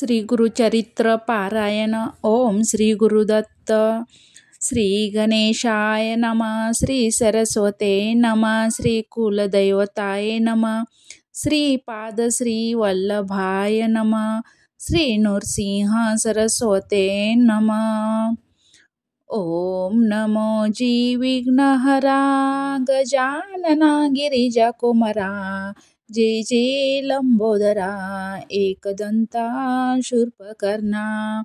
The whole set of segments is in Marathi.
श्री गुरुचरित्र पारायण. ओम श्री गुरुदत्त. श्री गणेशाय नमः. श्री सरस्वते नमः. श्री कुलदैवताय नमः. श्री पाद श्री वल्लभाय नमः. श्री नृसिंह सरस्वते नमः. ओम नमो जी विघ्नहरा गजानना गिरिजा कुमारा. जय जय लंबोदरा एकदंता शूर्पकर्णा.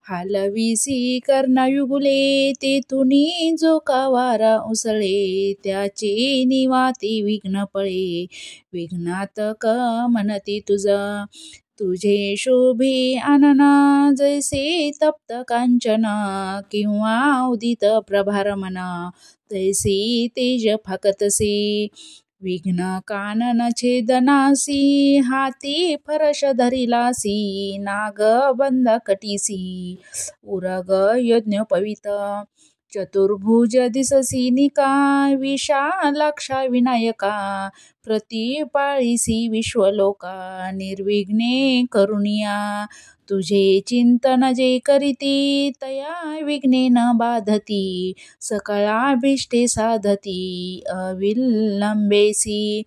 हालविसी कर्णयुगुले तेथुनी जो कावारा उसळे. त्याचे निवाती विघ्न पळे. विघ्नात क म्हणती तुझा. तुझे शोभे आनना जैसे तप्त कांचना. किंवा उदित प्रभारमना तैसे तेज फाकतसे. विघ्न कानन छेदनासी हाती फरश धरिलासी. नाग बंद कटीसी उरग यज्ञोपवीत. चतुर्भुज दिससी निका विशालाक्षा विनायका. प्रतिपाळीसी विश्वलोका निर्विघ्ने करुणिया. तुझे चिंतन जे करीती तया विघ्ने न बाधती. सकळाभीष्टे साधती अविलंबेसी.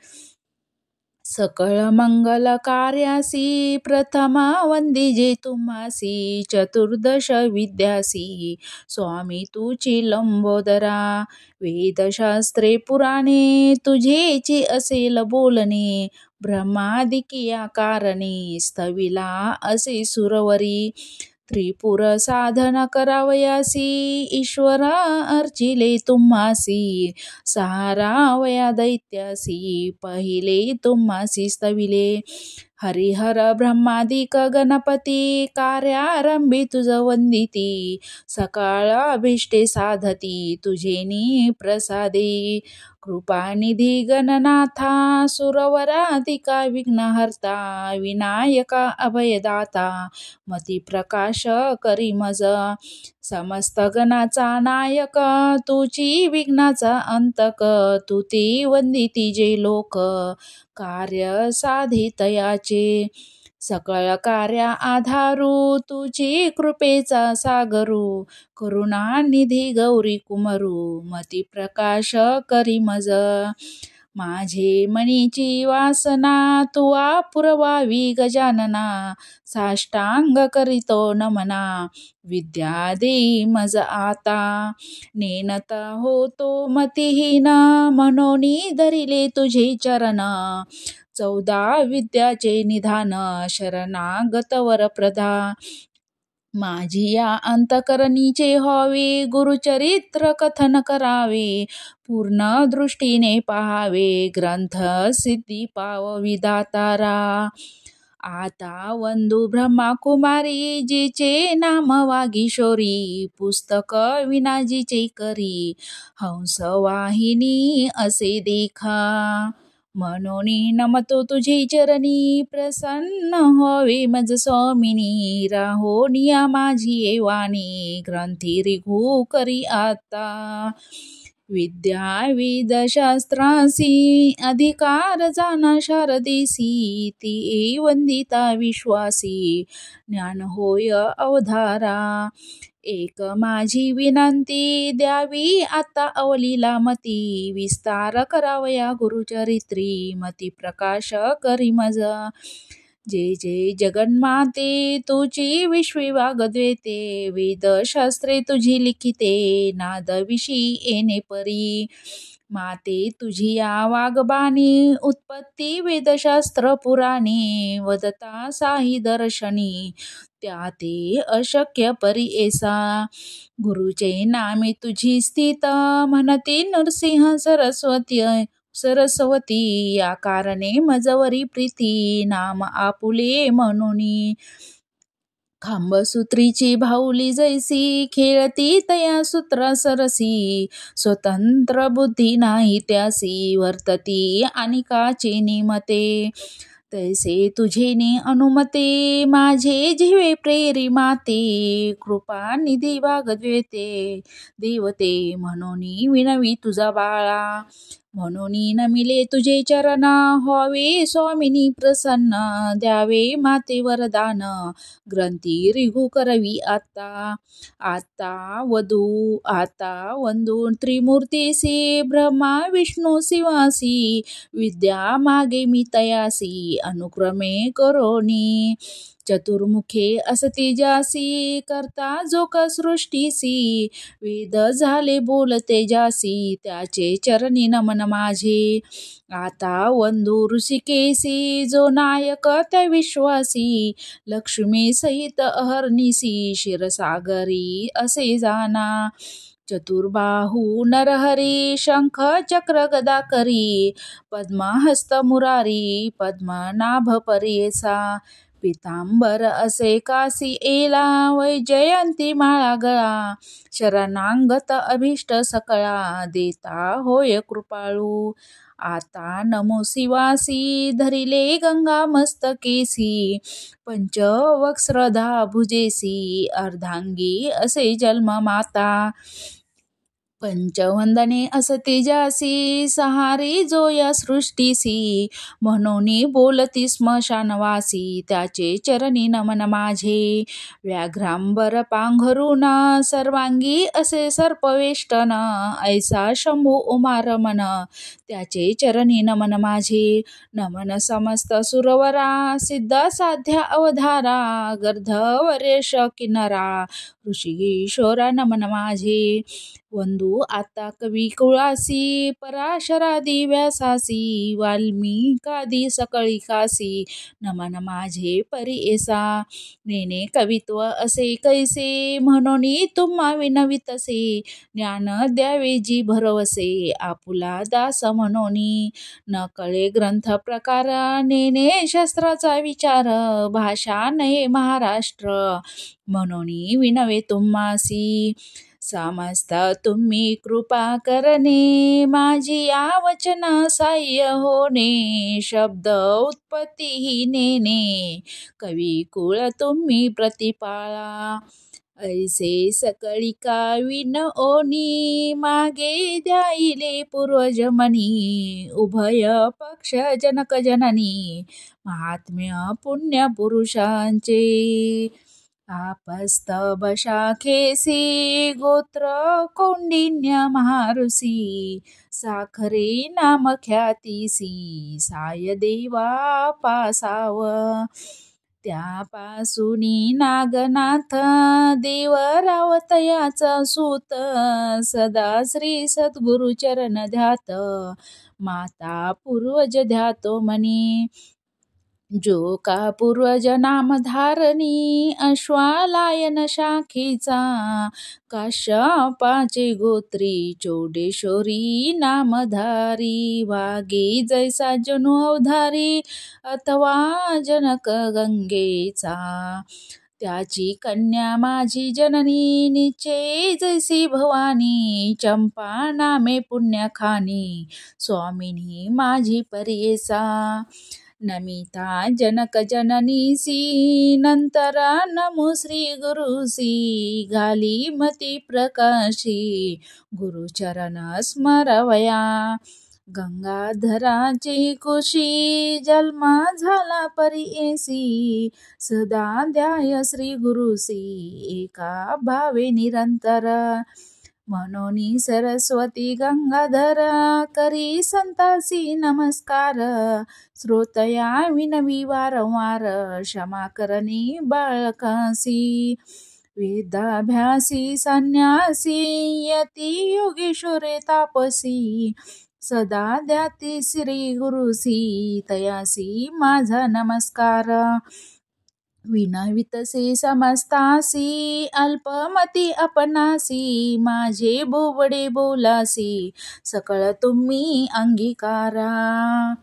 सकळ मंगल कार्यासी प्रथम वंदिजे तुम्हासी. चतुर्दश विद्यासी स्वामी तुची लंबोदरा. वेदशास्त्रे पुराणे तुझेची असेल बोलणे. ब्रह्मादिकिया कारणे स्थविला असे सुरवरी. त्रिपुर साधन करावयासी ईश्वर अर्चिले तुम्हासी. सहारावया दैत्यासी पहिले तुम्हासी स्तविले. हरिहर ब्रह्मादिक गणपती कार्यारंभी तुझ वंदिती. सकाळ अभिष्टे साधती तुझेनी प्रसादे. कृपानिधी गणनाथा सुरवराधिका विघ्नहर्ता. विनायका अभयदाता मती प्रकाश करी मज. समस्त गणाचा नायक तुची विघ्नाचा अंतक. तू ती वंदिती जे लोक कार्य साधितयाचे. सकळ कार्या आधारू तुझी कृपेचा सागरू. करुणानिधी गौरी कुमरू मती प्रकाश करी मज. माझे मनीची वासना तुवा पुरवावी गजानना. साष्टांग करीतो नमना विद्या देई मज आता. नेनत होतो मतिहीन म्हणून धरिले तुझे चरण. 14 विद्याचे निधान शरणागत वरप्रदा. माझी या अंतकरणीचे व्हावे गुरुचरित्र कथन करावे. पूर्ण दृष्टीने पाहावे ग्रंथ सिद्धी पाववी दातारा. आता वंदू ब्रह्मा कुमारी जिचे नाम वागीशोरी. पुस्तक विनाजीचे करी हंसवाहिनी असे देखा. म्हणून नमतो तुझे चरणी प्रसन्न व्हावे मज स्वामिनी. राहोनिया माझी येवानी ग्रंथी रिघू करी आता. विद्या वेदशास्त्रासी अधिकार जाना शारदेसी. ती वंदिता विश्वासी ज्ञान होय अवधारा. एक माझी विनंती द्यावी आता अवलीला मती. विस्तार करावया गुरुचरित्री मती प्रकाश करी मज. जय जय जगन्माते तुझी विश्वे वाग्द्वेते. वेदशास्त्रे तुझी लिखिते नादविशी येणे परी. माते तुझी या वाग्बाणी उत्पत्ती वेदशास्त्र पुराणे. वदता साही दर्शनी त्या ते अशक्य परी ऐसा. गुरुचे नामे तुझी स्थित म्हणती नृसिंह सरस्वती. या कारणे मजवरी प्रीती नाम आपुले म्हणून. खांबसूत्रीची भाऊली जैसी खेळती तया सूत्र सरसी. स्वतंत्र बुद्धी नाही त्यासी वर्तती अनिकाचे निमते. तैसे तुझेने अनुमते माझे जीवे प्रेरी माते. कृपा निधी वाग्द्वेते देवते म्हणून विनवी तुझा बाळा. म्हणून नमिले तुझे चरण, व्हावे स्वामिनी प्रसन्न. द्यावे माते वरदान, ग्रंथी रिघू करवी आता. आता वंदू त्रिमूर्तीसी, ब्रह्मा विष्णू शिवासी. विद्या मागे मी तयासी, अनुक्रमे करोनी. चतुर्मुखे असती जासी, करता जोक सृष्टीसी. वेद झाले बोलते जासी, त्याचे चरणी नमन माझे. आता वंदू ऋषिकेसी, जो नायक त्या विश्वासी. लक्ष्मी सहित अहर्निसी, क्षीरसागरी असे जाना. चतुर्बाहू नरहरी, शंख चक्र गदा करी. पद्महस्त मुरारी, पद्मनाभ परेसा. पितांबर असे कासी एला, वैजयंती माळा गळा. शरणांगत अभिष्ट सकळा, देता होय कृपाळू. आता नमो शिवासी, धरिले गंगा मस्तकेसी. पंचवक्त्रधा भुजेसी, अर्धांगी असे जन्म माता. पंचवंदने असते जासी, सहारी जो या सृष्टीसी. म्हणून बोलती स्मशानवासी, त्याचे चरणी नमन माझे. व्याघ्रांबर पांघरून, सर्वांगी असे सर्पवेष्टन. ऐसा शंभू उमारमण, त्याचे चरणी नमन माझे. नमन समस्त सुरवरा, सिद्ध साध्या अवधारा. गर्धवरेश किन्नरा, ऋषिकिशोरा नमन माझे. वंदू आता कवी कुळासी, पराशरादी व्यासासी. वाल्मिकादी सकळिकासी, नमन माझे परीएसा. नेने कवित्व असे कैसे, म्हणून तुम्हा विनवितसे. ज्ञान द्यावे जी भरवसे, आपुला दास म्हणून. न कळे ग्रंथ प्रकार, नेने शस्त्राचा विचार. भाषा नये महाराष्ट्र, म्हणून विनवे तुम्हासी. समस्त तुम्ही कृपा करणे, माझी या वचन साह्य होणे. शब्द उत्पत्ती ही नेने, कवी कुळ तुम्ही प्रतिपाळा. ऐसे सकळिका विनओनी, मागे द्यायले पूर्वजमनी. उभय पक्ष जनक जननी, महात्म्य पुण्य पुरुषांचे. आपस्तव शाखेसी, गोत्र कौंडिन्य महाऋषी. साखरे नाम ख्यातीसी, साय देवा पासाव. त्यापासूनी नागनाथ, देव रावतयाचा सूत. सदा श्री सद्गुरु चरण ध्यात, माता पूर्वज ध्यातो मनी. जो का पूर्वज नामधारणी, अश्वालायन शाखेचा. काश्यपाचे गोत्री, चौडेश्वरी नामधारी. वागे जैसा जनु अवधारी, अथवा जनक गंगेचा. त्याची कन्या माझी जननी, निचे जैसी भवानी. चंपा नामे पुण्यखानी, स्वामिनी माझी परीएसा. नमिता जनक जननीसी, नंतर नमो श्री गुरुसी. घाली मती प्रकाशी, गुरुचरण स्मरवया. गंगाधराची कुशी, जन्म झाला परीएसी. सदा ध्याय श्री गुरुसी, एका भावे निरंतर. म्हणून सरस्वती गंगाधर, करी संतासी नमस्कार. श्रोतया विनवी वारंवार, क्षमा करणी बाळकासी. वेदाभ्यासी संन्यासी, यती योगेश्वरे तापसी. सदा द्याती श्री गुरुसी, तयासी माझा नमस्कार. विनवितसे समस्तासी, अल्पमती आपणासी. माझे बोबडे बोलासी, सकळ तुम्ही अंगीकारा.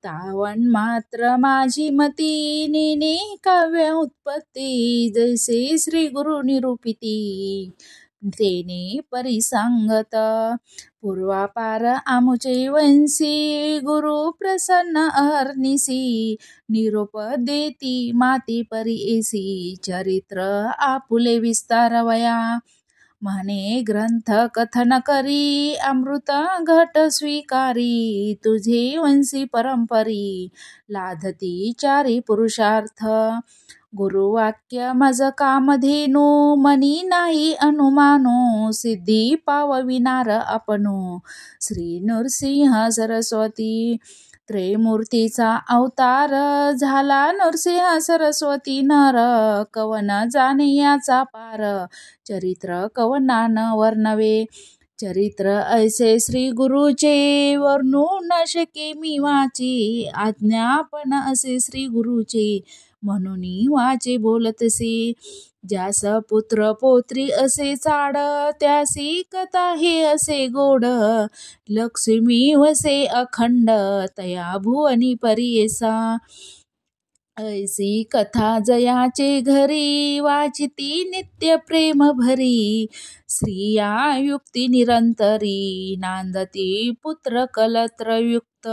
तावन मात्र माझी मती, नेने काव्य उत्पत्ती. जैसे श्री गुरु निरूपिती, तेने परिसंगत. पूर्वापार आमुचे वंशी, गुरु प्रसन्न अहर्निसी. निरोप देती माती परीएसी, चरित्र आपुले विस्तारवया. म्हणे ग्रंथ कथन करी अमृत घट स्वीकारी तुझे वंशी परंपरी लाधती चारी पुरुषार्थ गुरुवाक्य मज कामधेनु मनी नाही अनुमानो सिद्धी पावविनार आपणो श्री नृसिंह सरस्वती त्रैमूर्तीचा अवतार झाला नरसिंह सरस्वती नर कवन जाणे याचा पार चरित्र कवनान वर्णवे चरित्र ऐसे श्री गुरुचे वर्णू न शके मी वाची आज्ञापन असे श्री गुरुचे म्हणून वाचे बोलतसे ज्यास पुत्र पोत्री असे चाड त्यासी कथा हे असे गोड लक्ष्मी वसे अखंड तया भुवनी परियेसा ऐसी कथा जयाचे घरी वाचिती नित्य प्रेम भरी स्त्रिया युक्ती निरंतरी नांदती पुत्र कलत्र युक्त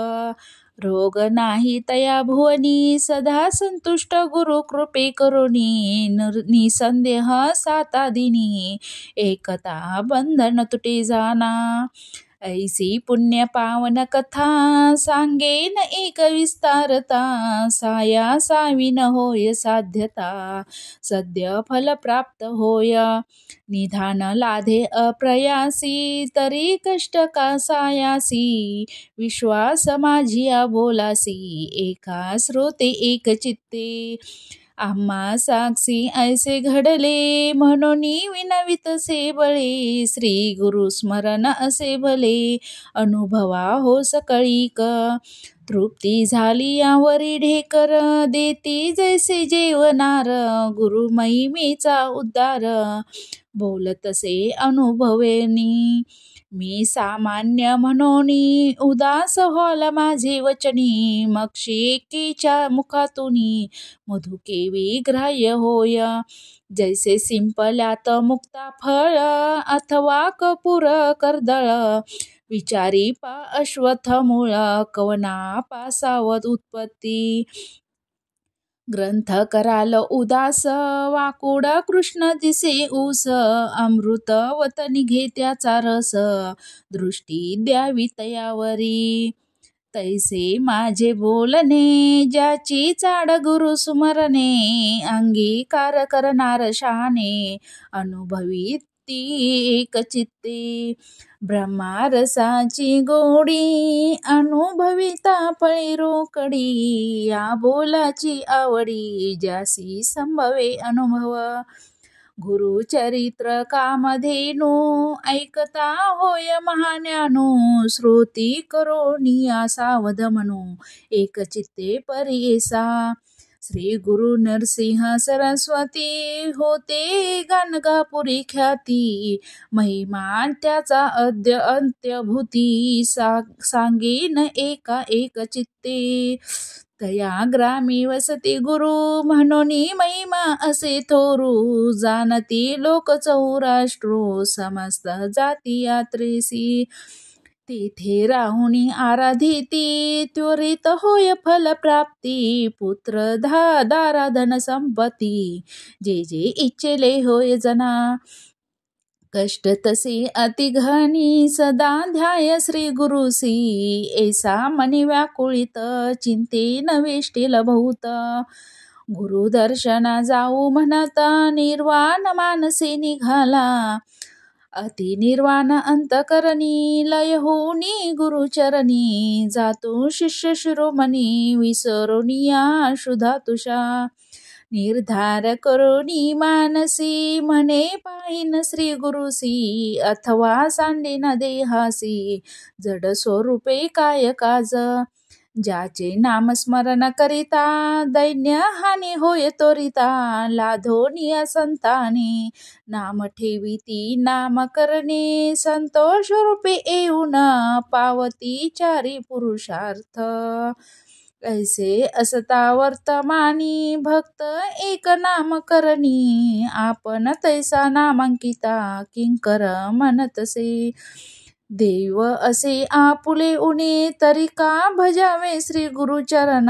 रोग नाही तया भुवनी सदा संतुष्ट गुरु कृपे करुणी निसंदेह सातादिनी एकता बंधन तुटे जाना ऐसी पुण्य पावन कथा सांगेन एक विस्तारता साया साविन होय साध्यता सद्य फल प्राप्त होय निधान लाधे अप्रयासी तरी कष्ट का सायासी विश्वास माझिया बोलासी एका श्रोते एक चित्ते आम्हा साक्षी ऐसे घडले म्हणून विनवितसे बळे श्री गुरु स्मरण असे भले अनुभवा हो सकळीक तृप्ती झाली यावरी ढेकर देती जैसे जेवनार गुरु महिमेचा उद्धार बोलतसे अनुभवेनी मी सामान्य म्हणून उदास होला माझे वचनी मक्षिकेच्या मुखातूनी मधुकेवी ग्राह्य होय जैसे सिंपल्यात मुक्ता फळ अथवा कपूर कर्दळ विचारी पा अश्वत्थ मूळ कवना पासावत उत्पत्ती ग्रंथ कराल उदास वाकुड कृष्ण दिसे ऊस अमृत वत निघे त्याचा रस दृष्टी द्यावी तयावरी तैसे माझे बोलणे ज्याची चाड गुरु सुमरणे अंगीकार करणार शहाणे अनुभवी ती एक चित्ते ब्रह्मारसाची गोडी अनुभविता फळे रोकडी या बोलाची आवडी ज्यासी संभवे अनुभव गुरुचरित्र कामधेनु ऐकता होय महाज्ञानो श्रोती करोनिया सावध म्हणू एक चित्ते परियेसा श्री गुरु नरसिंह सरस्वती होते गाणगापुरी ख्याती महिमा त्याचा अद्य अंत्यभूती सांगेन एका एक चित्ते तया ग्रामी वसती गुरु म्हणून महिमा असे थोरू जाणती लोक चौराष्ट्रो समस्त जाती यात्रेसी तेथे राहुनी आराधिती त्वरित होय फल प्राप्ती पुत्र दारा धन संपत्ती जे जे इच्छेले होय जना कष्ट तसे अतिघनी सदा ध्याय श्री गुरुसी ऐसा मनी व्याकुळित चिंतेन वेष्टील बहुत गुरु दर्शना जाऊ म्हणत निर्वाण मानसे निघाला अति निर्वाण अंतकरणी लय होनी गुरुचरणी जातो शिष्य शिरोमणी विसरोनिया शुधा तुषा निर्धार करोनी मानसी म्हणे पाहिन श्री गुरुसी अथवा सांडेन देहासी जड स्वरूपे काय काज ज्याचे नामस्मरण करिता दैन्य हानी होय तोरिता लाधोनिया संताने नाम ठेविती नाम करणे संतोष रूपे येऊन पावती चारी पुरुषार्थ ऐसे असता वर्तमानी भक्त एक नाम करणी आपण तैसा नामांकिता किंकर म्हणतसे देव असे आपुले उणे तरी का भजावे श्री गुरुचरण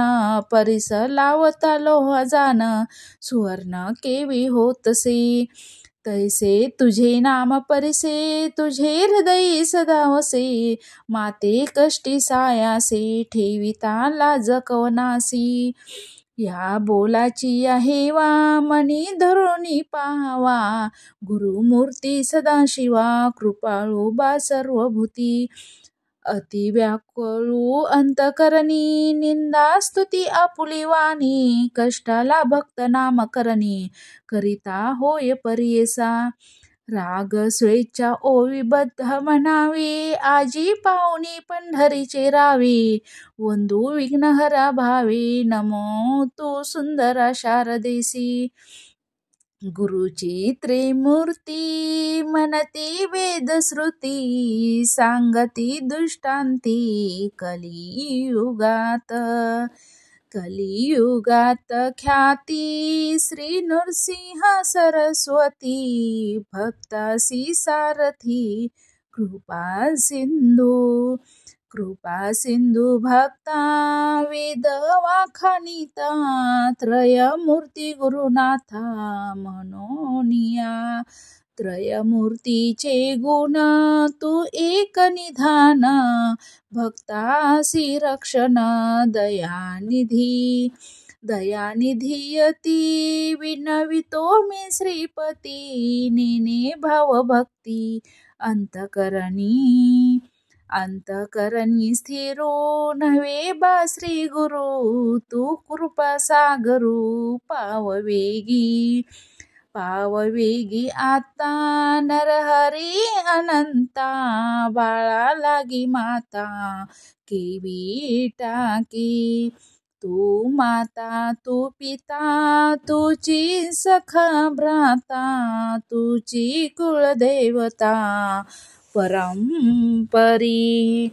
परिस लावता लोह जान सुवर्ण केवी होतसे तैसे तुझे नाम परिसे तुझे हृदयी सदा वसे. माते कष्टी सायासे ठेविता लाज कवनासी. या बोलाची आहे वा मनी धरुणी पाहावा. गुरुमूर्ती सदाशिवा कृपाळू बा सर्वभूती. अति व्याकुळू अंतकरणी निंदा स्तुती आपुली वाणी. कष्टाला भक्त नाम करणी करिता होय परियेसा. राग स्वेच्छा ओविबद्ध म्हणावी आजी पाहुणी पंढरीचे रावी. वंदू विघ्नहरा भावे नमो तू सुंदरा शारदेसी. गुरुची त्रिमूर्ती म्हणती वेदश्रुती. सांगती दृष्टांती कलियुगात. कलियुगात ख्याती श्री नृसिंह सरस्वती. भक्तासी सारथी कृपा सिंधू. कृपा सिंधू भक्ता वेद वाखाणिता. त्रयमूर्ती गुरुनाथा मनोनिया. त्रयमूर्तीचे गुण तू एक निधान. भक्तासी रक्षण दयानिधी. दयानिधीयती विनवितो मी श्रीपती. नेने भावभक्ती अंतकरणी. अंतकरणी स्थिरो नव्हे बा श्री गुरु. तू कृपा सागरू पाववेगी. पाववेगी आता नरहरी अनंता. बाळा लागी माता केवी टाकी. तू माता तू पिता तुझी सखा भ्राता. तुझी कुलदेवता परंपरी.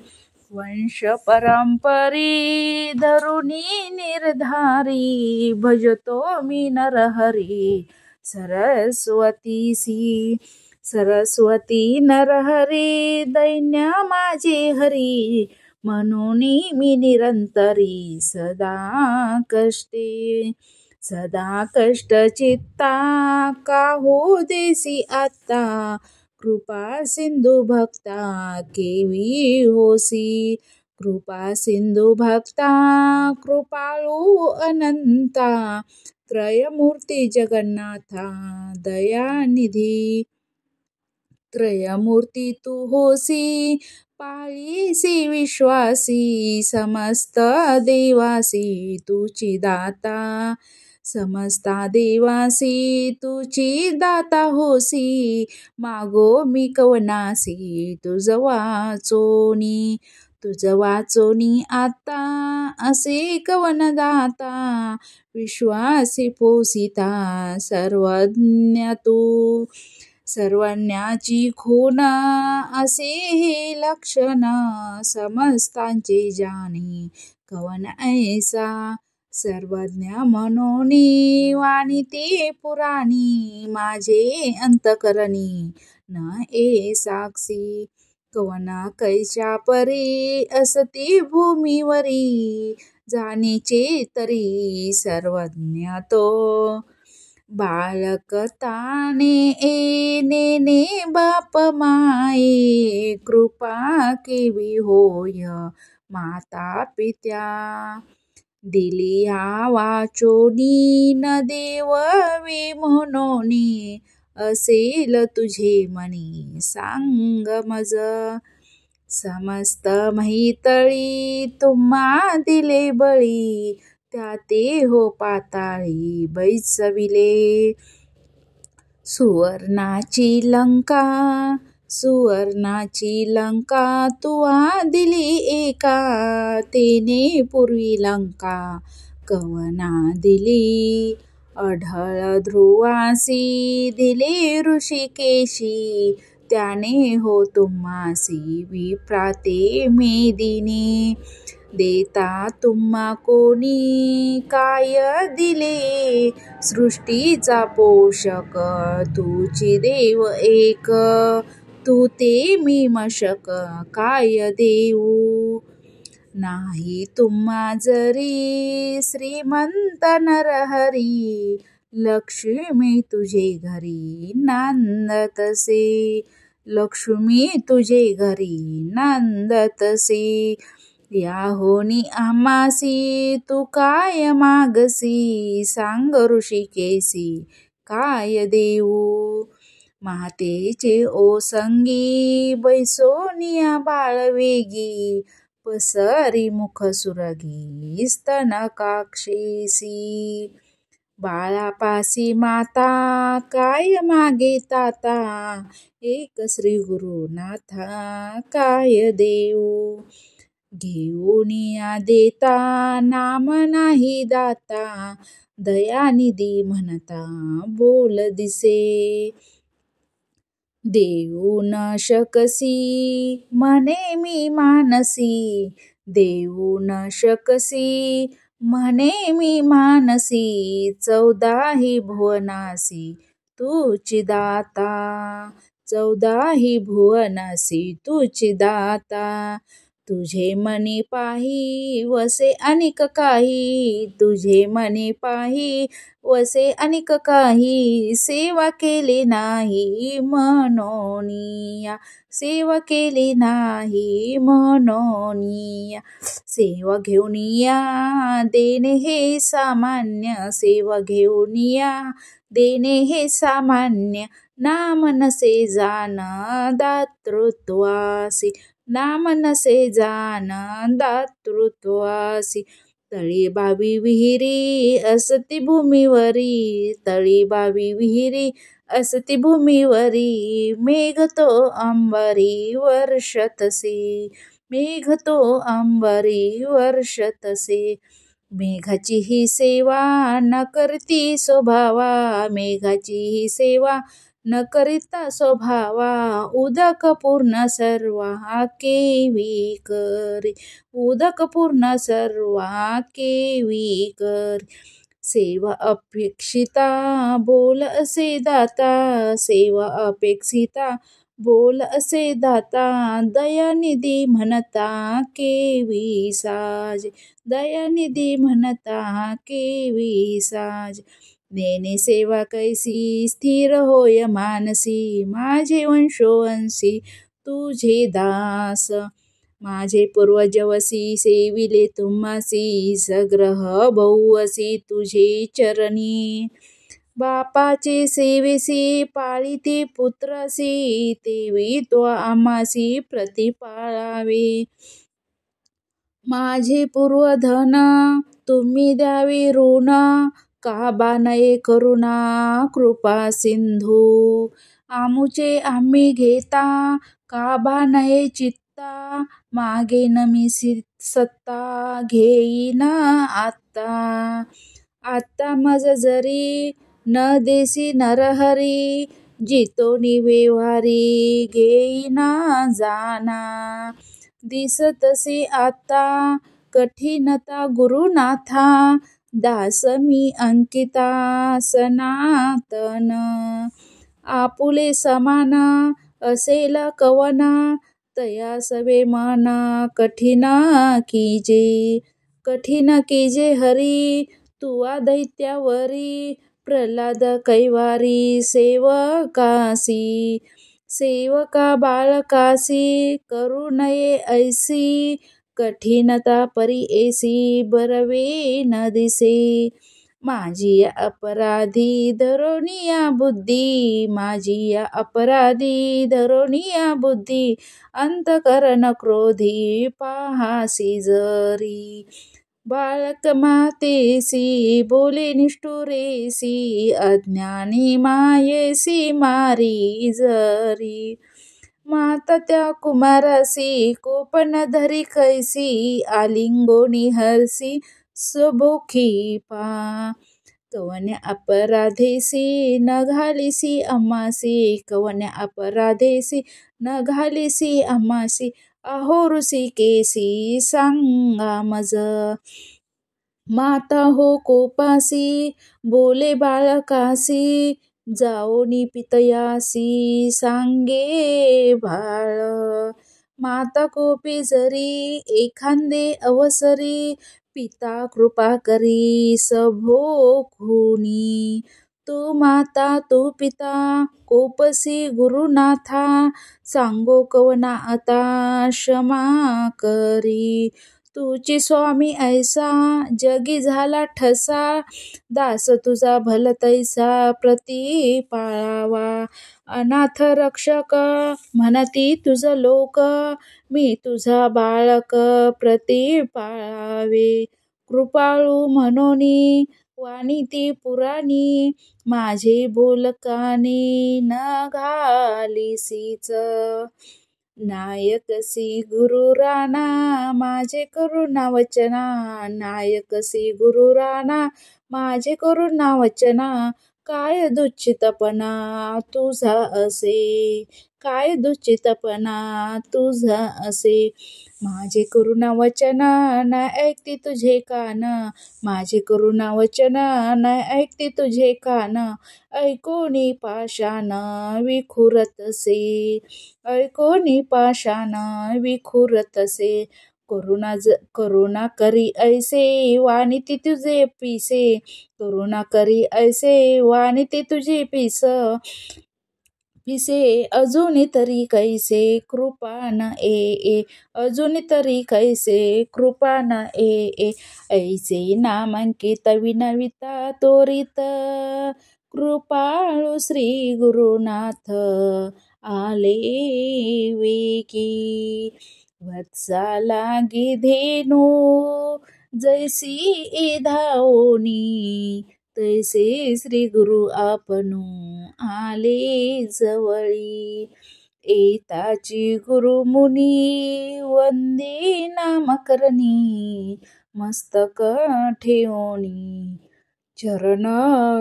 वंश परंपरी धरुणी निर्धारी. भजतो मी नरहरी सरस्वतीसी. सरस्वती नरहरी दैन्य माझे हरी. म्हणून मी निरंतरी सदा कष्टे. सदा कष्ट चित्ता काहू देसी आता. कृपा सिंधू भक्ता केवी होसी. कृपा सिंधू भक्ता कृपाळू अनंता. त्रयमूर्ती जगन्नाथा दयानिधी. त्रयमूर्ती तू होसी पाळीसी विश्वासी. समस्त देवासी तुची दाता. समस्ता देवासी तुची दाता होसी. मागो मी कवनासी तुझ वाचोनी. तुझ वाचोनी आता असे कवन दाता. विश्वासी पोसिता सर्वज्ञ तू. सर्वज्ञाची खून असे हे लक्षण. समस्तांचे जाणी कवन ऐसा. सर्वज्ञ मनोनी वाणिते पुराणी. माझे अंतकरणी न ए साक्षी. कवना कैच्या परी असती भूमीवरी. जाणीचे तरी सर्वज्ञ तो. बालकताने नेने बाप माये. कृपा केवी होय माता पित्या. दिलिया वाचोनी न देववे म्हणोनी. असेल तुझे मनी सांग मज. समस्त महितळी तुम्हा दिले बळी. त्या ते हो पाताळी बैसविले. सुवर्णाची लंका. सुवर्णाची लंका तुवा दिली एका. तेने पूर्वी लंका कवना दिली. अढळ ध्रुवासी दिले ऋषिकेशी. त्याने हो तुम्हासी विप्राते मेदिनी. देता तुम्हा कोणी काय दिले. सृष्टीचा पोषक तुची देव एक. तू ते मी मशक काय देऊ. नाही तुम्हा जरी श्रीमंत नरहरी. लक्ष्मी तुझे घरी नांदतसे, लक्ष्मी तुझे घरी नांदतसे. याहोनी आम्हासी तू काय मागसी, सांग ऋषिकेसी काय देऊ. मातेचे ओसंगी बैसोनिया बाळवेगी, पसरी मुख सुरगी स्तन काक्षेसी. बाळापासी माता काय मागे ताता, एक श्री गुरुनाथा काय देऊ. घेऊनिया देता नाम नाही दाता, दयानिधी म्हणता बोल दिसे. देऊ न शकसी म्हणे मी मानसी, देऊ न शकसी म्हणे मी मानसी. 14ही भुवनासी तूची दाता, 14ही भुवनासी तूची दाता. तुझे मनी पाही वसे अनेक काही, तुझे मनी पाही वसे अनेक काही. सेवा केली नाही मनोनिया, सेवा केली नाही मनोनिया. सेवा घेऊन या देणे हे सामान्य, सेवा घेऊन या देणे हे सामान्य. नाम नसे जाण दातृत्वासी, नाम नसे जाण दातृत्वासी. तळी बावी विहिरी असती भूमीवरी, तळी बावी विहिरी असती भूमीवरी. मेघ तो अंबरी वर्षतसे, मेघ तो अंबरी वर्षतसे. मेघाची ही सेवा न करती स्वभावा, मेघाची ही सेवा न करिता स्वभावा. उदक पूर्ण सर्वा केवी करी, उदक पूर्ण सर्वा केवी करी. सेवा अपेक्षिता बोल असे दाता, सेवा अपेक्षिता बोल असे दाता. दयानिधी म्हणता केवी साजे, दयानिधी म्हणता केवी साजे. नेने सेवा कैसी स्थिर होय मानसी, माझे वंशोवंशी तुझे दास. माझे पूर्वजवसी सेविले तुम्हासी, सग्रह बहुवसी तुझे चरणी. बापाचे सेवेसी पाळिते पुत्रसी, तेवी तो आम्हासी प्रतिपाळावे. माझे पूर्वधन तुम्ही द्यावे ऋण, काबा नये करुणा कृपा सिंधू. आमुचे आम्ही घेता काबा नये चित्ता, मागे न मी सत्ता घेईन आत्ता. आत्ता मज जरी न देसी नरहरी, जितोनी व्यवहारी घेईना जाना. दिसतसी आता कठीणता गुरुनाथा, दास मी अंकिता सनातन. आपुले समान असेल कवना, तया सवे मन कठीण कीजे. कठीण कीजे हरी तुवा दैत्यावरी, प्रल्हाद कैवारी सेवकासी. सेवका बाळकासी करू नये ऐसी, कठीणता परी ऐसी बरवे न दिसे. माझी या अपराधी धरोनिया बुद्धी, माझी या अपराधी धरोनिया बुद्धी. अंतकरण क्रोधी पाहासी जरी, बाळक मातेसी बोले निष्ठुरेसी. अज्ञानी मायेसी मारी जरी, माता त्या कुमारासी कोपन धरी कैसी. आलिंगोनी हरसी स्वभोखी पा, कवन्या अपराधेसी न घालिसी आम्हासी, कवन्या अपराधेसी न घालिसी आम्हासी. अहो ऋषिकेसी सांगा मज, माता हो कोपासी बोले बाळकासी. जाओनी पितयासी सांगे बाळ, माता कोपी जरी एखांदे अवसरी. पिता कृपा करी सभोखुनी, माता तू पिता कोपसी गुरुनाथा सांगो कवना आता क्षमा करी तुची स्वामी ऐसा जगी झाला ठसा दास तुझा भल तैसा प्रती पाळावा अनाथ रक्षक म्हणती तुझ लोक मी तुझा बाळक प्रती पाळावे कृपाळू म्हणोनी वाणी ती पुराणी माझे बोलकानी न घालीसीच नायकसी गुरु राणा माझे करुणा वचना नायकसी गुरु राणा माझे करुणा वचना काय दुःचितपणा तुझा असे काय दुःचितपणा तुझा असे माझे करुणा वचन न ऐकती तुझे कान माझे करुणा वचन न ऐकती तुझे कान ऐकोनी पाषाण विखुरतसे ऐकोनी पाषाण विखुरतसे करुणा करी ऐसे वाणिती तुझे पिसे करुणा करी ऐसे वाणिती तुझे पिसे अजून तरी कैसे कृपा न ए अजून तरी कैसे कृपा न ए ऐसे नामांकित विनविता तोरित कृपाळू श्री गुरुनाथ आले वेकी वत्साला गिधेनो जैसी धावनी तैसे श्री गुरु आपणू आले जवळी एताची गुरुमुनी वंदे नामकरणी मस्तक ठेवणी चरण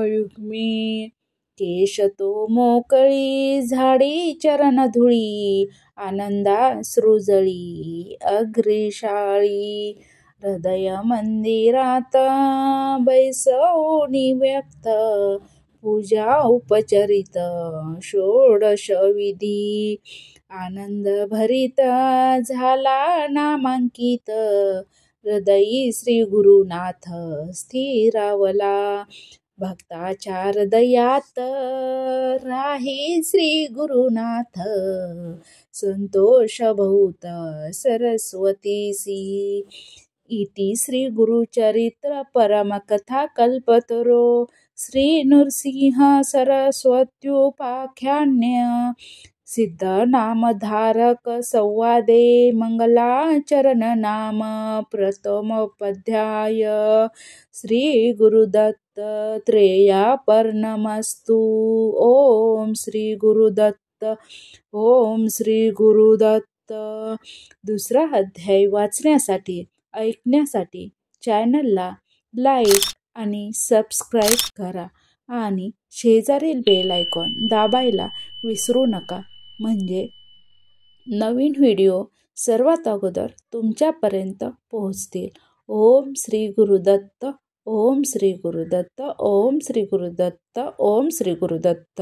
युग्मी केश तो मोकळी झाडी चरण धुळी आनंदा सृजळी अग्रेशाळी हृदय मंदिरात बैसवणी व्यक्त पूजा उपचरित षोडश विधी आनंद भरित झाला नामांकित हृदयी श्री गुरुनाथ स्थिरावला भक्ताच्या हृदयात राही श्री गुरुनाथ संतोष बहुत सरस्वतीसी इति श्री गुरुचरित्र परमकथा कल्पतरो श्री नृसिंह सरस्वत्युपाख्यान्य सिद्ध नामधारक संवादे मंगलाचरण नाम प्रथमोपाध्याय श्री गुरुदत्त त्रेयापर्णमस्तु ओम श्री गुरुदत्त ओम श्री गुरुदत्त दुसरा अध्याय वाचण्यासाठी ऐकण्यासाठी चॅनलला लाईक आणि सबस्क्राईब करा आणि शेजारील बेल आयकॉन दाबायला विसरू नका म्हणजे नवीन व्हिडिओ सर्वात अगोदर तुमच्यापर्यंत पोहोचतील. ओम श्री गुरुदत्त ओम श्री गुरुदत्त ओम श्री गुरुदत्त ओम श्री गुरुदत्त.